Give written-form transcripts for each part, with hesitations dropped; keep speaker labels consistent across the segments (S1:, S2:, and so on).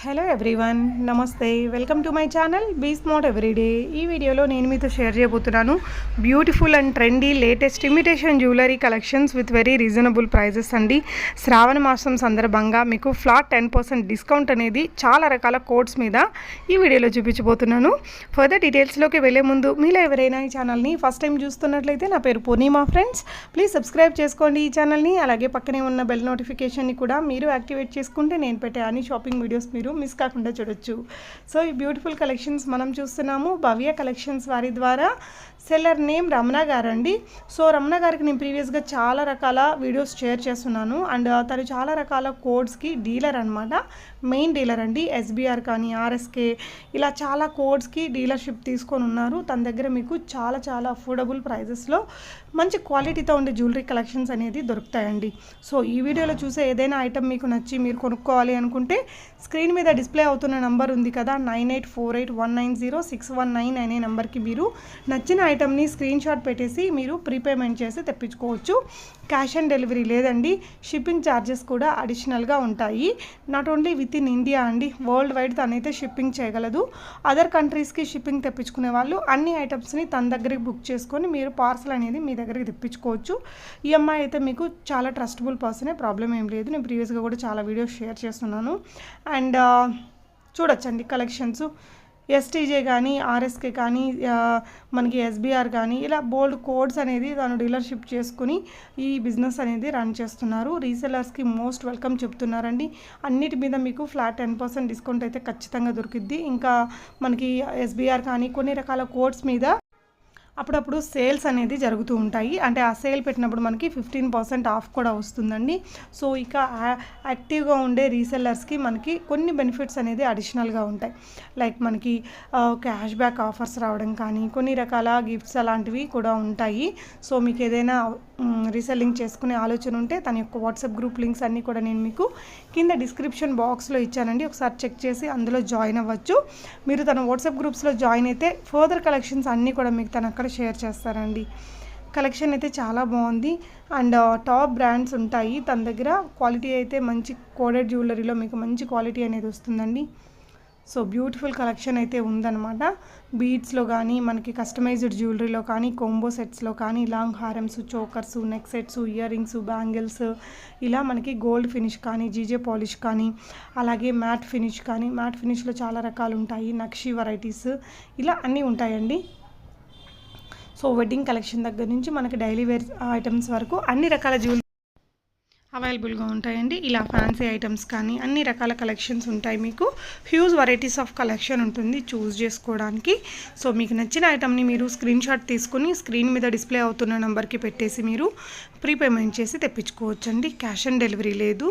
S1: Hello everyone, నమస్తే. Welcome to my channel be smart everyday. ఈ వీడియోలో నేను మీతో షేర్ చేయబోతున్నాను beautiful and trendy latest imitation jewellery collections with very reasonable prices అండి. శ్రావణ మాసం సందర్భంగా మీకు ఫ్లాట్ 10% డిస్కౌంట్ అనేది చాలా రకాల కోడ్స్ మీద ఈ వీడియోలో చూపించబోతున్నాను. ఫర్దర్ డీటెయిల్స్లోకి వెళ్ళే ముందు మీలో ఎవరైనా ఈ ఛానల్ని ఫస్ట్ టైం చూస్తున్నట్లయితే నా పేరు పూర్ణిమా ఫ్రెండ్స్. ప్లీజ్ సబ్స్క్రైబ్ చేసుకోండి ఈ ఛానల్ని. అలాగే పక్కనే ఉన్న బెల్ నోటిఫికేషన్ని కూడా మీరు యాక్టివేట్ చేసుకుంటే నేను పెట్టే అన్ని షాపింగ్ వీడియోస్ మీరు మిస్ కాకుండా చూడొచ్చు. సో ఈ బ్యూటిఫుల్ కలెక్షన్స్ మనం చూస్తున్నాము భవ్య కలెక్షన్స్ వారి ద్వారా. సెల్లర్ నేమ్ రమణ గారు అండి. సో రమణ గారికి నేను ప్రీవియస్గా చాలా రకాల వీడియోస్ షేర్ చేస్తున్నాను. అండ్ తను చాలా రకాల కోడ్స్కి డీలర్ అనమాట, మెయిన్ డీలర్ అండి. ఎస్బీఆర్ కానీ ఆర్ఎస్కే ఇలా చాలా కోడ్స్కి డీలర్షిప్ తీసుకొని ఉన్నారు. తన దగ్గర మీకు చాలా చాలా అఫోర్డబుల్ ప్రైజెస్లో మంచి క్వాలిటీతో ఉండే జ్యువెలరీ కలెక్షన్స్ అనేది దొరుకుతాయండి. సో ఈ వీడియోలో చూసే ఏదైనా ఐటమ్ మీకు నచ్చి మీరు కొనుక్కోవాలి అనుకుంటే స్క్రీన్ మీద డిస్ప్లే అవుతున్న నెంబర్ ఉంది కదా, 9848190619 అనే నెంబర్కి మీరు నచ్చిన ఐటమ్ని స్క్రీన్ షాట్ పెట్టేసి మీరు ప్రీపేమెంట్ చేసి తెప్పించుకోవచ్చు. క్యాష్ ఆన్ డెలివరీ లేదండి. షిప్పింగ్ ఛార్జెస్ కూడా అడిషనల్గా ఉంటాయి. Not only with in India అండి, వరల్డ్ వైడ్ తనైతే షిప్పింగ్ చేయగలదు. అదర్ కంట్రీస్కి షిప్పింగ్ తెప్పించుకునే వాళ్ళు అన్ని ఐటమ్స్ని తన దగ్గరికి బుక్ చేసుకొని మీరు పార్సల్ అనేది మీ దగ్గరికి తెప్పించుకోవచ్చు. ఈ అమ్మాయి అయితే మీకు చాలా ట్రస్టబుల్ పర్సనే, ప్రాబ్లం ఏం లేదు. నేను ప్రీవియస్గా కూడా చాలా వీడియోస్ షేర్ చేస్తున్నాను. అండ్ చూడొచ్చండి కలెక్షన్స్ ఎస్టీజే కానీ ఆర్ఎస్కే కానీ మనకి ఎస్బీఆర్ కానీ ఇలా బోల్డ్ కోడ్స్ అనేది తను డీలర్షిప్ చేసుకుని ఈ బిజినెస్ అనేది రన్ చేస్తున్నారు. రీసెలర్స్కి మోస్ట్ వెల్కమ్ చెప్తున్నారండి. అన్నిటి మీద మీకు ఫ్లాట్ 10% డిస్కౌంట్ అయితే ఖచ్చితంగా దొరికిద్ది. ఇంకా మనకి ఎస్బీఆర్ కానీ కొన్ని రకాల కోడ్స్ మీద అప్పుడప్పుడు సేల్స్ అనేది జరుగుతూ ఉంటాయి. అంటే ఆ సేల్ పెట్టినప్పుడు మనకి 15% ఆఫ్ కూడా వస్తుందండి. సో ఇక యాక్టివ్గా ఉండే రీసెల్లర్స్కి మనకి కొన్ని బెనిఫిట్స్ అనేది అడిషనల్గా ఉంటాయి. లైక్ మనకి క్యాష్ బ్యాక్ ఆఫర్స్ రావడం కానీ కొన్ని రకాల గిఫ్ట్స్ అలాంటివి కూడా ఉంటాయి. సో మీకు ఏదైనా రీసెల్లింగ్ చేసుకునే ఆలోచన ఉంటే తన యొక్క వాట్సాప్ గ్రూప్ లింక్స్ అన్నీ కూడా నేను మీకు కింద డిస్క్రిప్షన్ బాక్స్లో ఇచ్చానండి. ఒకసారి చెక్ చేసి అందులో జాయిన్ అవ్వచ్చు. మీరు తన వాట్సాప్ గ్రూప్స్లో జాయిన్ అయితే ఫర్దర్ కలెక్షన్స్ అన్నీ కూడా మీకు తన అక్కడ షేర్ చేస్తారండి. కలెక్షన్ అయితే చాలా బాగుంది. అండ్ టాప్ బ్రాండ్స్ ఉంటాయి తన దగ్గర. క్వాలిటీ అయితే మంచి కోడెడ్ జ్యువెలరీలో మీకు మంచి క్వాలిటీ అనేది వస్తుందండి. సో బ్యూటిఫుల్ కలెక్షన్ అయితే ఉందన్నమాట. బీడ్స్లో కానీ మనకి కస్టమైజ్డ్ జ్యువెలరీలో కానీ కోంబో సెట్స్లో కానీ లాంగ్ హారమ్స్, chokers, neck sets, ear rings, bangles ఇలా మనకి గోల్డ్ ఫినిష్ కానీ జీజే పాలిష్ కానీ అలాగే మ్యాట్ ఫినిష్ కానీ, మ్యాట్ ఫినిష్లో చాలా రకాలు ఉంటాయి. నక్షి వెరైటీస్ ఇలా అన్నీ ఉంటాయండి. సో వెడ్డింగ్ కలెక్షన్ దగ్గర నుంచి మనకి డైలీ వేర్ ఐటమ్స్ వరకు అన్ని రకాల జ్యువెలరీ అవైలబుల్గా ఉంటాయండి. ఇలా ఫ్యాన్సీ ఐటమ్స్ కానీ అన్ని రకాల కలెక్షన్స్ ఉంటాయి. మీకు హ్యూజ్ వెరైటీస్ ఆఫ్ కలెక్షన్ ఉంటుంది చూస్ చేసుకోవడానికి. సో మీకు నచ్చిన ఐటమ్ని మీరు స్క్రీన్ షాట్ తీసుకుని స్క్రీన్ మీద డిస్ప్లే అవుతున్న నెంబర్కి పెట్టేసి మీరు ప్రీపేమెంట్ చేసి తెప్పించుకోవచ్చు అండి. క్యాష్ ఆన్ డెలివరీ లేదు.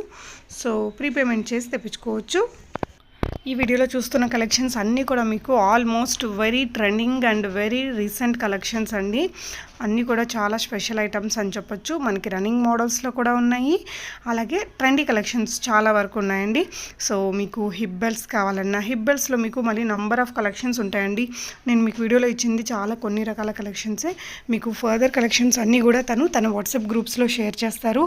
S1: సో ప్రీపేమెంట్ చేసి తెప్పించుకోవచ్చు. ఈ వీడియోలో చూస్తున్న కలెక్షన్స్ అన్నీ కూడా మీకు almost very trending and very recent collections అండి. అన్నీ కూడా చాలా స్పెషల్ ఐటమ్స్ అని చెప్పొచ్చు. మనకి రన్నింగ్ మోడల్స్లో కూడా ఉన్నాయి. అలాగే ట్రెండీ కలెక్షన్స్ చాలా వరకు ఉన్నాయండి. సో మీకు హిప్ బెల్ట్స్ కావాలన్నా హిప్ బెల్ట్స్లో మీకు మళ్ళీ నంబర్ ఆఫ్ కలెక్షన్స్ ఉంటాయండి. నేను మీకు వీడియోలో ఇచ్చింది చాలా కొన్ని రకాల కలెక్షన్సే. మీకు ఫర్దర్ కలెక్షన్స్ అన్నీ కూడా తన వాట్సాప్ గ్రూప్స్లో షేర్ చేస్తారు.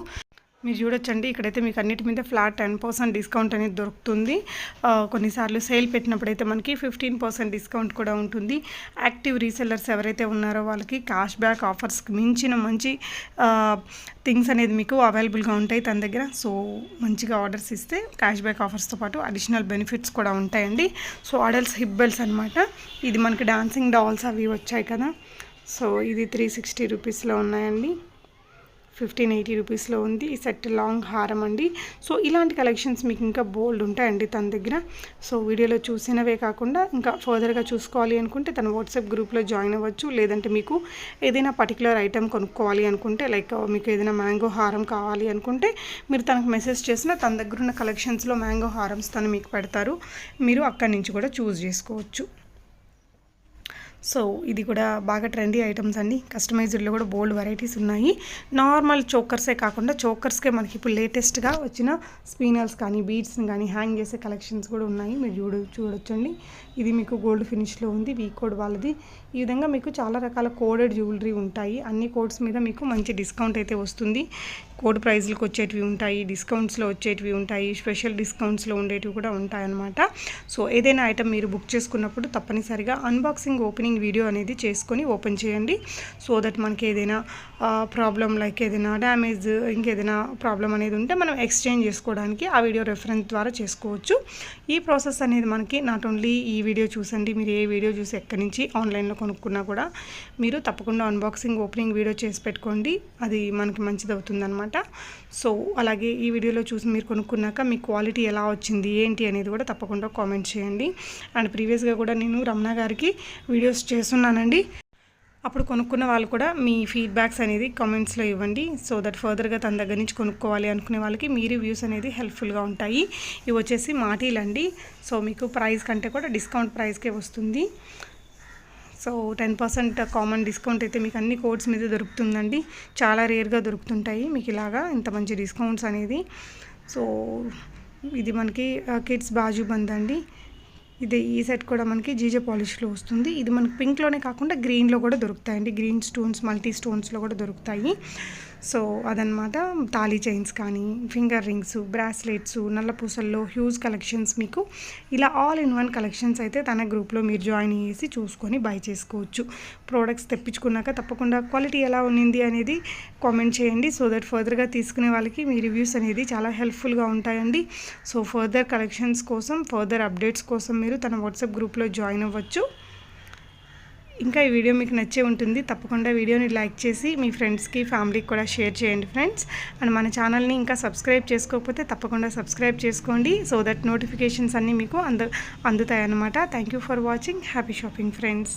S1: మీరు చూడొచ్చండి, ఇక్కడైతే మీకు అన్నిటి మీద ఫ్లాట్ 10% డిస్కౌంట్ అనేది దొరుకుతుంది. కొన్నిసార్లు సేల్ పెట్టినప్పుడైతే మనకి 15% డిస్కౌంట్ కూడా ఉంటుంది. యాక్టివ్ రీసెల్లర్స్ ఎవరైతే ఉన్నారో వాళ్ళకి క్యాష్ బ్యాక్ ఆఫర్స్కి మించిన మంచి థింగ్స్ అనేది మీకు అవైలబుల్గా ఉంటాయి తన దగ్గర. సో మంచిగా ఆర్డర్స్ ఇస్తే క్యాష్ బ్యాక్ ఆఫర్స్తో పాటు అడిషనల్ బెనిఫిట్స్ కూడా ఉంటాయండి. సో ఆర్డర్స్ హిప్ బెల్ట్స్ అనమాట. ఇది మనకి డాన్సింగ్ డాల్స్ అవి వచ్చాయి కదా. సో ఇది 360 రూపీస్లో ఉన్నాయండి. 1580 రూపీస్లో ఉంది. ఈ సెట్ లాంగ్ హారం అండి. సో ఇలాంటి కలెక్షన్స్ మీకు ఇంకా బోల్డ్ ఉంటాయండి తన దగ్గర. సో వీడియోలో చూసినవే కాకుండా ఇంకా ఫర్దర్గా చూసుకోవాలి అనుకుంటే తన వాట్సాప్ గ్రూప్లో జాయిన్ అవ్వచ్చు. లేదంటే మీకు ఏదైనా పర్టికులర్ ఐటమ్ కొనుక్కోవాలి అనుకుంటే లైక్ మీకు ఏదైనా మ్యాంగో హారం కావాలి అనుకుంటే మీరు తనకు మెసేజ్ చేసినా తన దగ్గర ఉన్న కలెక్షన్స్లో మ్యాంగో హారమ్స్ తను మీకు పెడతారు. మీరు అక్కడి నుంచి కూడా చూస్ చేసుకోవచ్చు. సో ఇది కూడా బాగా ట్రెండీ ఐటమ్స్ అండి. కస్టమైజ్డ్లో కూడా బోల్డ్ వెరైటీస్ ఉన్నాయి. నార్మల్ చోకర్సే కాకుండా చోకర్స్కే మనకి ఇప్పుడు లేటెస్ట్గా వచ్చిన స్పీనల్స్ కానీ బీడ్స్ని కానీ హ్యాంగ్ చేసే కలెక్షన్స్ కూడా ఉన్నాయి. మీరు చూడొచ్చండి. ఇది మీకు గోల్డ్ ఫినిష్లో ఉంది, వీ కోడ్ వాళ్ళది. ఈ విధంగా మీకు చాలా రకాల కోడెడ్ జ్యువెలరీ ఉంటాయి. అన్ని కోడ్స్ మీద మీకు మంచి డిస్కౌంట్ అయితే వస్తుంది. కోడ్ ప్రైజ్లకు వచ్చేటివి ఉంటాయి, డిస్కౌంట్స్లో వచ్చేటివి ఉంటాయి, స్పెషల్ డిస్కౌంట్స్లో ఉండేటివి కూడా ఉంటాయన్నమాట. సో ఏదైనా ఐటమ్ మీరు బుక్ చేసుకున్నప్పుడు తప్పనిసరిగా అన్బాక్సింగ్ ఓపెనింగ్ వీడియో అనేది చేసుకొని ఓపెన్ చేయండి. సో దట్ మనకి ఏదైనా ప్రాబ్లం లైక్ ఏదైనా డ్యామేజ్ ఇంకేదైనా ప్రాబ్లం అనేది ఉంటే మనం ఎక్స్చేంజ్ చేసుకోవడానికి ఆ వీడియో రెఫరెన్స్ ద్వారా చేసుకోవచ్చు. ఈ ప్రాసెస్ అనేది మనకి నాట్ ఓన్లీ ఈ వీడియో చూసండి, మీరు ఏ వీడియో చూసి ఎక్కడి నుంచి ఆన్లైన్లో కొనుక్కున్నా కూడా మీరు తప్పకుండా అన్బాక్సింగ్ ఓపెనింగ్ వీడియో చేసి పెట్టుకోండి, అది మనకి మంచిది అవుతుందన్నమాట. సో అలాగే ఈ వీడియోలో చూసి మీరు కొనుక్కున్నాక మీ క్వాలిటీ ఎలా వచ్చింది ఏంటి అనేది కూడా తప్పకుండా కామెంట్ చేయండి. అండ్ ప్రీవియస్గా కూడా నేను రమణ గారికి వీడియోస్ చేస్తున్నానండి, అప్పుడు కొనుక్కున్న వాళ్ళు కూడా మీ ఫీడ్బ్యాక్స్ అనేది కామెంట్స్లో ఇవ్వండి. సో దట్ ఫర్దర్గా తన దగ్గర నుంచి కొనుక్కోవాలి అనుకునే వాళ్ళకి మీ రివ్యూస్ అనేది హెల్ప్ఫుల్గా ఉంటాయి. ఇవి వచ్చేసి మాటీలండి. సో మీకు ప్రైస్ కంటే కూడా డిస్కౌంట్ ప్రైస్కే వస్తుంది. సో 10% కామన్ డిస్కౌంట్ అయితే మీకు అన్ని కోడ్స్ మీద దొరుకుతుందండి, చాలా రేర్గా దొరుకుతుంటాయి మీకు ఇలాగా ఇంత మంచి డిస్కౌంట్స్ అనేది. సో ఇది మనకి కిడ్స్ బాజు బంద్ అండి. ఈ సెట్ కూడా మనకి జీజే పాలిష్లో వస్తుంది. ఇది మనకి పింక్లోనే కాకుండా గ్రీన్లో కూడా దొరుకుతాయండి, గ్రీన్ స్టోన్స్ మల్టీ స్టోన్స్లో కూడా దొరుకుతాయి. సో అదనమాట. తాళీ చైన్స్ కానీ, ఫింగర్ రింగ్స్, బ్రాస్లెట్స్, నల్ల పూసల్లో హ్యూజ్ కలెక్షన్స్, మీకు ఇలా ఆల్ ఇన్ వన్ కలెక్షన్స్ అయితే తన గ్రూప్లో మీరు జాయిన్ చేసి చూసుకొని బై చేసుకోవచ్చు. ప్రోడక్ట్స్ తెప్పించుకున్నాక తప్పకుండా క్వాలిటీ ఎలా ఉన్నింది అనేది కామెంట్ చేయండి. సో దట్ ఫర్దర్గా తీసుకునే వాళ్ళకి మీ రివ్యూస్ అనేది చాలా హెల్ప్ఫుల్గా ఉంటాయండి. సో ఫర్దర్ కలెక్షన్స్ కోసం, ఫర్దర్ అప్డేట్స్ కోసం మీరు తన వాట్సాప్ గ్రూప్లో జాయిన్ అవ్వచ్చు. ఇంకా ఈ వీడియో మీకు నచ్చే ఉంటుంది, తప్పకుండా వీడియోని లైక్ చేసి మీ ఫ్రెండ్స్కి ఫ్యామిలీకి కూడా షేర్ చేయండి ఫ్రెండ్స్. అండ్ మన ఛానల్ని ఇంకా సబ్స్క్రైబ్ చేసుకోకపోతే తప్పకుండా సబ్స్క్రైబ్ చేసుకోండి. సో దట్ నోటిఫికేషన్స్ అన్నీ మీకు అందుతాయి అన్నమాట. Thank you for watching. Happy shopping friends.